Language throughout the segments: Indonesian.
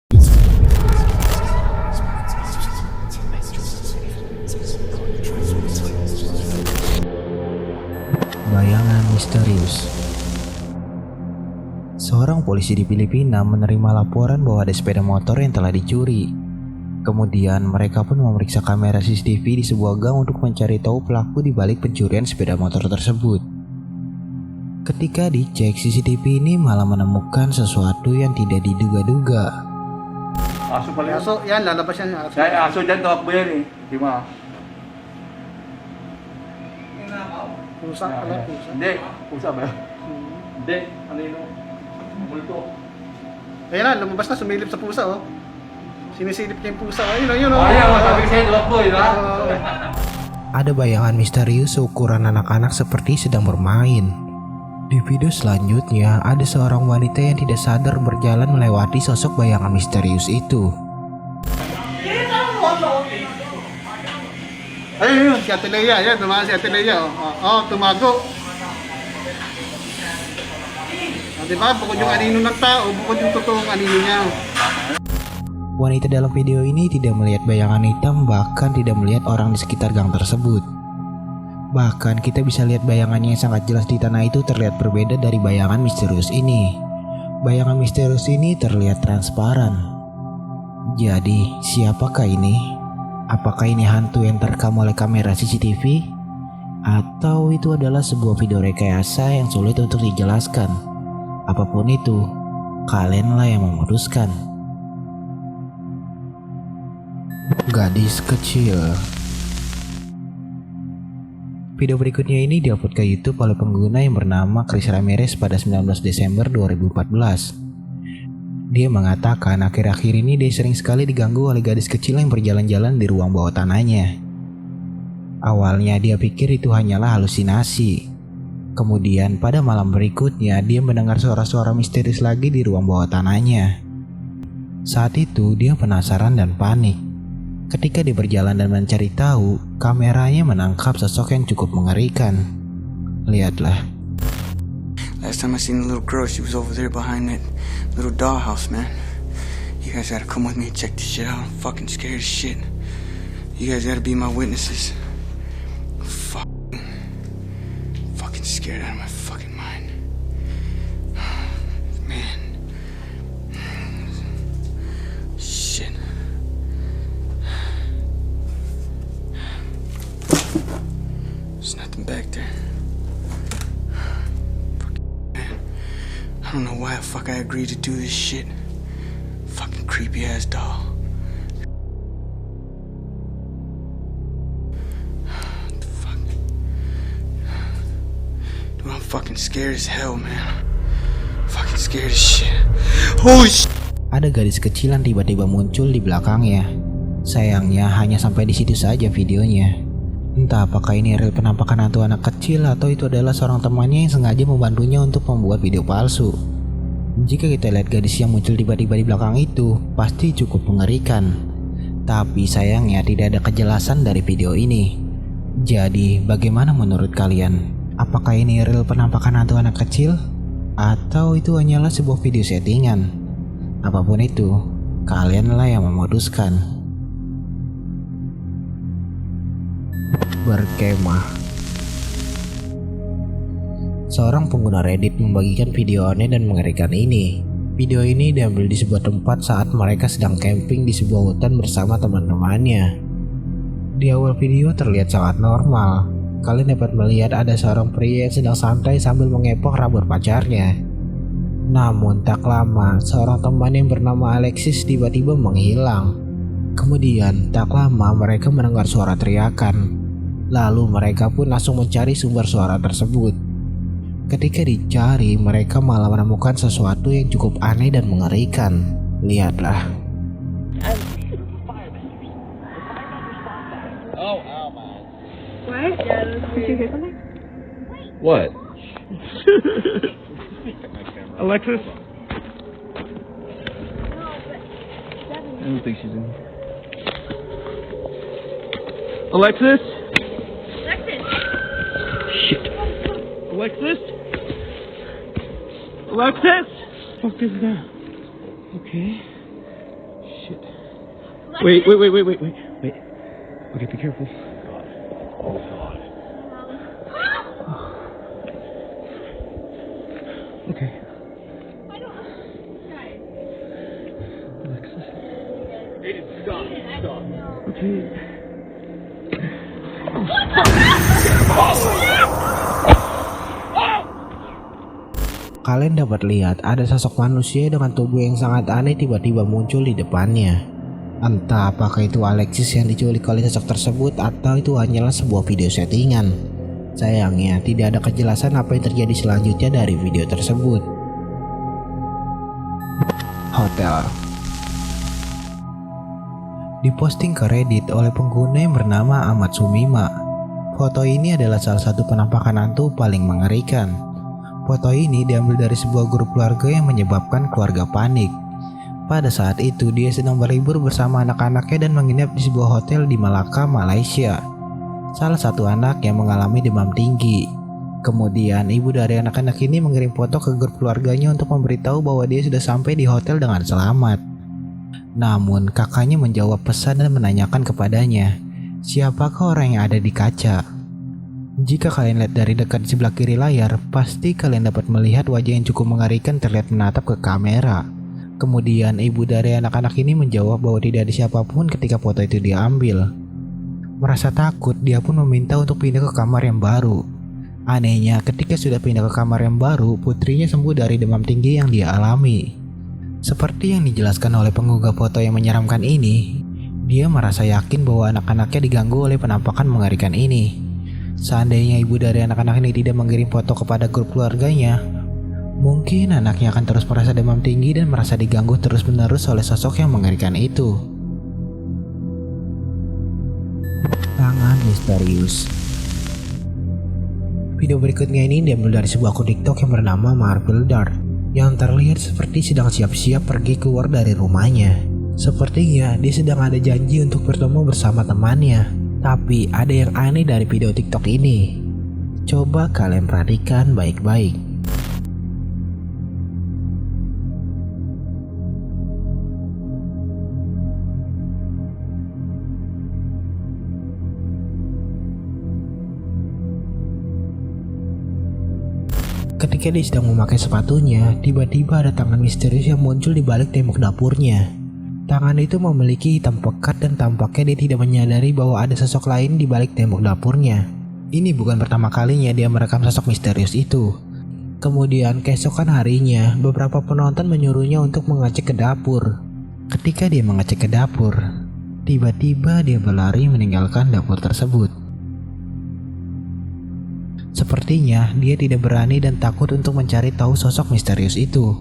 Bayangan misterius. Seorang polisi di Filipina menerima laporan bahwa ada sepeda motor yang telah dicuri. Kemudian mereka pun memeriksa kamera CCTV di sebuah gang untuk mencari tahu pelaku di balik pencurian sepeda motor tersebut. Ketika dicek, CCTV ini malah menemukan sesuatu yang tidak diduga-duga. Aso pala yun. Aso, yan, lalabas yan. Aso. Dahil aso dyan, tumakbo yan eh. Di ba? Pusa, pala, pusa. Hindi. Pusa ba yun? Hindi. Ano yun? Multo. Ayan na, lumabas na, sumilip sa pusa, oh. Sinisilip niya yung pusa. Ayun, oh. Ayaw, sabi ko sa'yo, tumakbo eh, ha? Ada bayangan misterius seukuran anak-anak seperti sedang bermain. Di video selanjutnya, ada seorang wanita yang tidak sadar berjalan melewati sosok bayangan misterius itu. Ayun, si Ate Leia. Ayan, tumakas si Ate Leia, oh. Tumago. Diba, bukod yung anino ng tao, bukod yung totoong anino niya. Wanita dalam video ini tidak melihat bayangan hitam, bahkan tidak melihat orang di sekitar gang tersebut. Bahkan kita bisa lihat bayangannya yang sangat jelas di tanah itu terlihat berbeda dari bayangan misterius ini. Bayangan misterius ini terlihat transparan. Jadi, siapakah ini? Apakah ini hantu yang terekam oleh kamera CCTV? Atau itu adalah sebuah video rekayasa yang sulit untuk dijelaskan? Apapun itu, kalianlah yang memutuskan. Gadis kecil. Video berikutnya ini diupload ke YouTube oleh pengguna yang bernama Chris Ramirez pada 19 Desember 2014. Dia mengatakan akhir-akhir ini dia sering sekali diganggu oleh gadis kecil yang berjalan-jalan di ruang bawah tanahnya. Awalnya dia pikir itu hanyalah halusinasi. Kemudian pada malam berikutnya dia mendengar suara-suara misterius lagi di ruang bawah tanahnya. Saat itu dia penasaran dan panik. Ketika dia berjalan dan mencari tahu, kameranya menangkap sosok yang cukup mengerikan. Lihatlah. Last time I seen the little girl, she was over there behind that little dollhouse, man. You guys gotta come with me and check this shit out. I'm fucking scared as shit. You guys gotta be my witnesses. Fucking scared out of my fucking mind. Man. Shit. There's nothing back there. I don't know why the fuck I agreed to do this shit. Fucking creepy ass doll. What the fuck? Dude, I'm fucking scared as hell, man. Fucking scared as shit. Holy shit. Ada gadis kecil yang tiba-tiba muncul di belakangnya. Sayangnya hanya sampai di situ saja videonya. Entah apakah ini real penampakan hantu anak kecil atau itu adalah seorang temannya yang sengaja membantunya untuk membuat video palsu. Jika kita lihat gadis yang muncul tiba-tiba di belakang itu, pasti cukup mengerikan. Tapi sayangnya tidak ada kejelasan dari video ini. Jadi bagaimana menurut kalian? Apakah ini real penampakan hantu anak kecil? Atau itu hanyalah sebuah video settingan? Apapun itu, kalianlah yang memutuskan. Berkemah. Seorang pengguna Reddit membagikan video aneh dan mengerikan ini. Video ini diambil di sebuah tempat saat mereka sedang camping di sebuah hutan bersama teman-temannya. Di awal video terlihat sangat normal. Kalian dapat melihat ada seorang pria yang sedang santai sambil mengepok rambut pacarnya. Namun tak lama, seorang teman yang bernama Alexis tiba-tiba menghilang. Kemudian tak lama mereka mendengar suara teriakan. Lalu mereka pun langsung mencari sumber suara tersebut. Ketika dicari, mereka malah menemukan sesuatu yang cukup aneh dan mengerikan. Lihatlah. What? Did you hear something? What? Alexis? I don't think she's in here. Alexis? Alexis! Shit. Alexis? Alexis? What the fuck is that? Okay. shit. Wait. Okay, be careful. Oh God. Okay. I don't. Guys. Alexis. Aiden, stop. Okay. Kalian dapat lihat ada sosok manusia dengan tubuh yang sangat aneh tiba-tiba muncul di depannya. Entah apakah itu Alexis yang diculik oleh sosok tersebut atau itu hanyalah sebuah video settingan. Sayangnya tidak ada kejelasan apa yang terjadi selanjutnya dari video tersebut. Hotel diposting ke Reddit oleh pengguna yang bernama Ahmad Sumima. Foto ini adalah salah satu penampakan hantu paling mengerikan. Foto ini diambil dari sebuah grup keluarga yang menyebabkan keluarga panik. Pada saat itu dia sedang berlibur bersama anak-anaknya dan menginap di sebuah hotel di Malacca, Malaysia. Salah satu anak yang mengalami demam tinggi. Kemudian ibu dari anak-anak ini mengirim foto ke grup keluarganya untuk memberitahu bahwa dia sudah sampai di hotel dengan selamat. Namun kakaknya menjawab pesan dan menanyakan kepadanya, siapakah orang yang ada di kaca? Jika kalian lihat dari dekat di sebelah kiri layar, pasti kalian dapat melihat wajah yang cukup mengerikan terlihat menatap ke kamera. Kemudian ibu dari anak-anak ini menjawab bahwa tidak ada siapapun ketika foto itu diambil. Merasa takut, dia pun meminta untuk pindah ke kamar yang baru. Anehnya, ketika sudah pindah ke kamar yang baru, putrinya sembuh dari demam tinggi yang dia alami. Seperti yang dijelaskan oleh pengunggah foto yang menyeramkan ini, dia merasa yakin bahwa anak-anaknya diganggu oleh penampakan mengerikan ini. Seandainya ibu dari anak-anak ini tidak mengirim foto kepada grup keluarganya, mungkin anaknya akan terus merasa demam tinggi dan merasa diganggu terus-menerus oleh sosok yang mengerikan itu. Tangan misterius. Video berikutnya ini diambil dari sebuah akun TikTok yang bernama Marvel Dart, yang terlihat seperti sedang siap-siap pergi keluar dari rumahnya. Sepertinya dia sedang ada janji untuk bertemu bersama temannya. Tapi ada yang aneh dari video TikTok ini. Coba kalian perhatikan baik-baik. Ketika dia sedang memakai sepatunya, tiba-tiba ada tangan misterius yang muncul di balik tembok dapurnya. Tangan itu memiliki hitam pekat dan tampaknya dia tidak menyadari bahwa ada sosok lain di balik tembok dapurnya. Ini bukan pertama kalinya dia merekam sosok misterius itu. Kemudian keesokan harinya, beberapa penonton menyuruhnya untuk mengecek ke dapur. Ketika dia mengecek ke dapur, tiba-tiba dia berlari meninggalkan dapur tersebut. Sepertinya dia tidak berani dan takut untuk mencari tahu sosok misterius itu.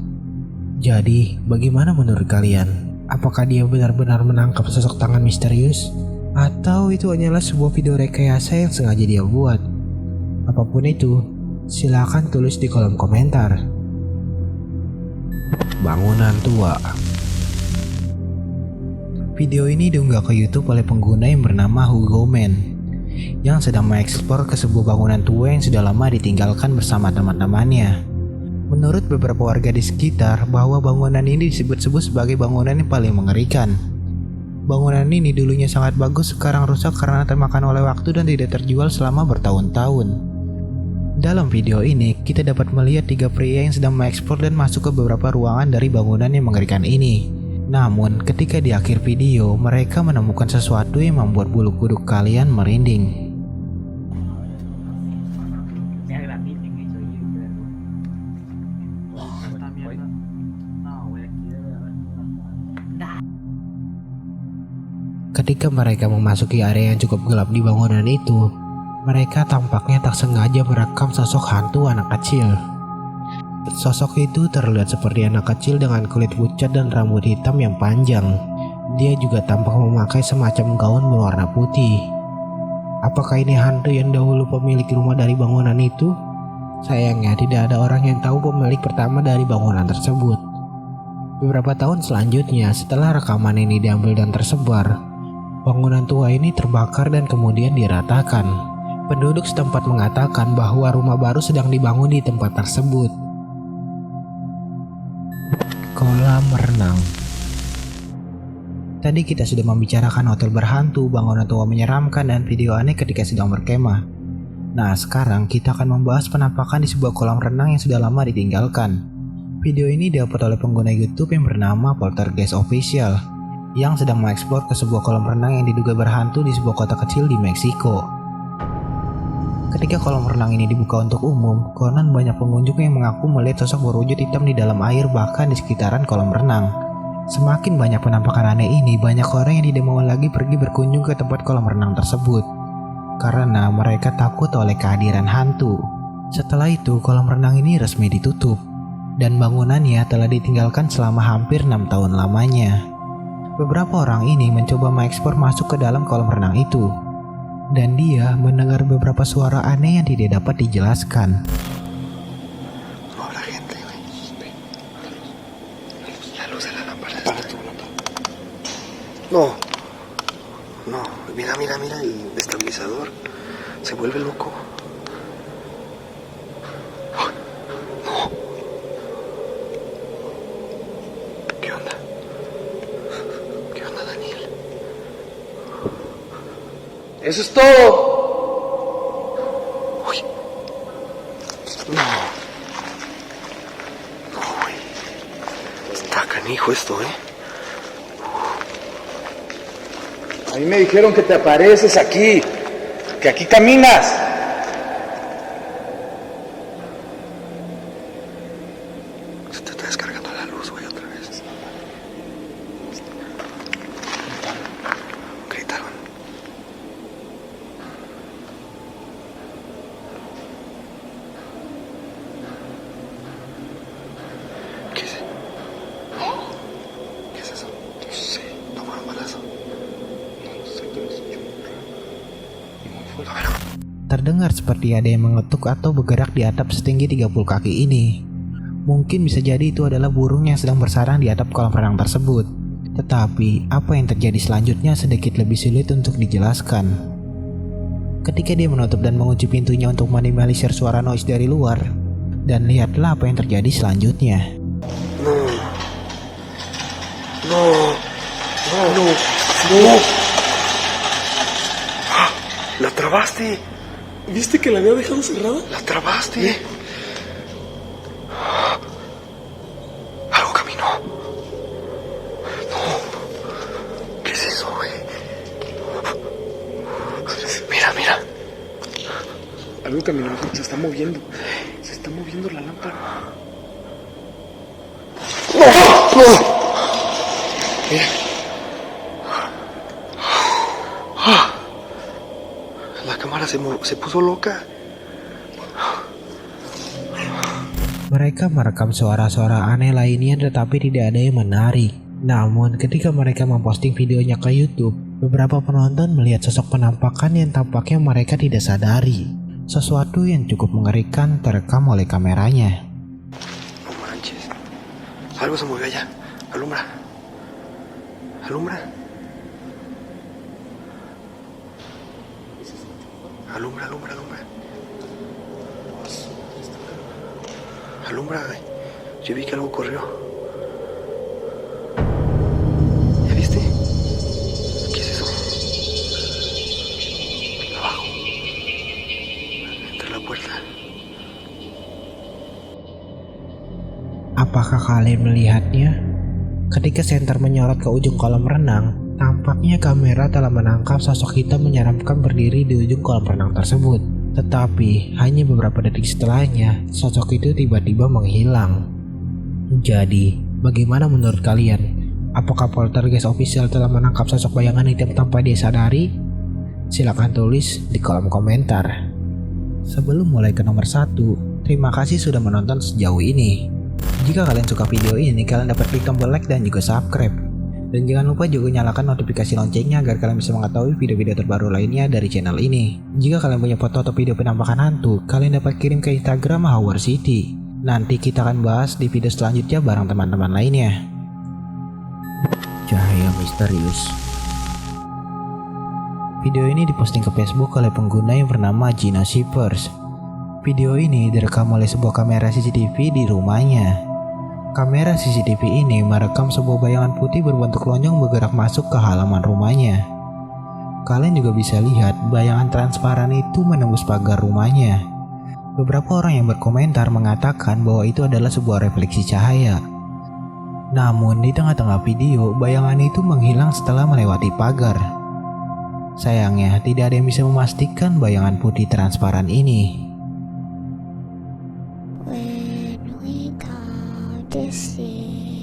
Jadi, bagaimana menurut kalian? Apakah dia benar-benar menangkap sosok tangan misterius? Atau itu hanyalah sebuah video rekayasa yang sengaja dia buat? Apapun itu, silakan tulis di kolom komentar. Bangunan tua. Video ini diunggah ke YouTube oleh pengguna yang bernama Hugo Man, yang sedang mengeksplor ke sebuah bangunan tua yang sudah lama ditinggalkan bersama teman-temannya. Menurut beberapa warga di sekitar, bahwa bangunan ini disebut-sebut sebagai bangunan yang paling mengerikan. Bangunan ini dulunya sangat bagus, sekarang rusak karena termakan oleh waktu dan tidak terjual selama bertahun-tahun. Dalam video ini, kita dapat melihat 3 pria yang sedang mengeksplor dan masuk ke beberapa ruangan dari bangunan yang mengerikan ini. Namun, ketika di akhir video, mereka menemukan sesuatu yang membuat bulu kuduk kalian merinding. Ketika mereka memasuki area yang cukup gelap di bangunan itu, mereka tampaknya tak sengaja merekam sosok hantu anak kecil. Sosok itu terlihat seperti anak kecil dengan kulit pucat dan rambut hitam yang panjang. Dia juga tampak memakai semacam gaun berwarna putih. Apakah ini hantu yang dahulu pemilik rumah dari bangunan itu? Sayangnya tidak ada orang yang tahu pemilik pertama dari bangunan tersebut. Beberapa tahun selanjutnya, setelah rekaman ini diambil dan tersebar, bangunan tua ini terbakar dan kemudian diratakan. Penduduk setempat mengatakan bahwa rumah baru sedang dibangun di tempat tersebut. Kolam renang. Tadi kita sudah membicarakan hotel berhantu, bangunan tua menyeramkan, dan video aneh ketika sedang berkemah. Nah, sekarang kita akan membahas penampakan di sebuah kolam renang yang sudah lama ditinggalkan. Video ini diupload oleh pengguna YouTube yang bernama Poltergeist Official yang sedang mengeksplor ke sebuah kolam renang yang diduga berhantu di sebuah kota kecil di Meksiko. Ketika kolam renang ini dibuka untuk umum, konon banyak pengunjung yang mengaku melihat sosok berwujud hitam di dalam air bahkan di sekitaran kolam renang. Semakin banyak penampakan aneh ini, banyak orang yang tidak mau lagi pergi berkunjung ke tempat kolam renang tersebut karena mereka takut oleh kehadiran hantu. Setelah itu, kolam renang ini resmi ditutup dan bangunannya telah ditinggalkan selama hampir 6 tahun lamanya. Beberapa orang ini mencoba mengekspor masuk ke dalam kolam renang itu, dan dia mendengar beberapa suara aneh yang tidak dapat dijelaskan. No, no, mira, mira, mira el estabilizador, se vuelve loco. No. ¿Qué onda? ¿Qué onda, Daniel? Eso es todo. Uy. No. No, güey. Está canijo esto, A mí me dijeron que te apareces aquí, que aquí caminas. Se te está descargando la luz, güey, otra vez. Gritaron. ¿Qué es? ¿Qué es eso? No sé. Tomaron balazo. Terdengar seperti ada yang mengetuk atau bergerak di atap setinggi 30 kaki ini. Mungkin bisa jadi itu adalah burung yang sedang bersarang di atap kolam renang tersebut. Tetapi, apa yang terjadi selanjutnya sedikit lebih sulit untuk dijelaskan. Ketika dia menutup dan mengunci pintunya untuk meminimalisir suara noise dari luar, dan lihatlah apa yang terjadi selanjutnya. No. No. No. No. No. La trabaste. ¿Viste que la había dejado cerrada? La trabaste. Algo caminó. No. ¿Qué es eso, güey? Mira, mira. Algo caminó, se está moviendo. Se está moviendo la lámpara. ¡No! ¡No! Mira. La cámara se puso loka. Mereka merekam suara-suara aneh lainnya tetapi tidak ada yang menarik. Namun ketika mereka memposting videonya ke YouTube, beberapa penonton melihat sosok penampakan yang tampaknya mereka tidak sadari. Sesuatu yang cukup mengerikan terekam oleh kameranya. No manches. Algo se movió allá. Alumbra. Alumbra. Alumbra, alumbra, alumbra. Alumbra, güey. Yo vi que algo corrió. ¿Ya viste? ¿Qué es eso? Abajo. Entre la puerta. Apakah kalian melihatnya? Ketika senter menyorot ke ujung kolam renang, tampaknya kamera telah menangkap sosok hitam menyeramkan berdiri di ujung kolam renang tersebut. Tetapi hanya beberapa detik setelahnya, sosok itu tiba-tiba menghilang. Jadi, bagaimana menurut kalian? Apakah Poltergeist Official telah menangkap sosok bayangan hitam tanpa dia sadari? Silahkan tulis di kolom komentar. Sebelum mulai ke nomor 1, terima kasih sudah menonton sejauh ini. Jika kalian suka video ini, kalian dapat klik tombol like dan juga subscribe. Dan jangan lupa juga nyalakan notifikasi loncengnya agar kalian bisa mengetahui video-video terbaru lainnya dari channel ini. Jika kalian punya foto atau video penampakan hantu, kalian dapat kirim ke Instagram Howard City. Nanti kita akan bahas di video selanjutnya bareng teman-teman lainnya. Cahaya misterius. Video ini diposting ke Facebook oleh pengguna yang bernama Gina Shippers. Video ini direkam oleh sebuah kamera CCTV di rumahnya. Kamera CCTV ini merekam sebuah bayangan putih berbentuk lonjong bergerak masuk ke halaman rumahnya. Kalian juga bisa lihat bayangan transparan itu menembus pagar rumahnya. Beberapa orang yang berkomentar mengatakan bahwa itu adalah sebuah refleksi cahaya. Namun di tengah-tengah video, bayangan itu menghilang setelah melewati pagar. Sayangnya, tidak ada yang bisa memastikan bayangan putih transparan ini. When we come to see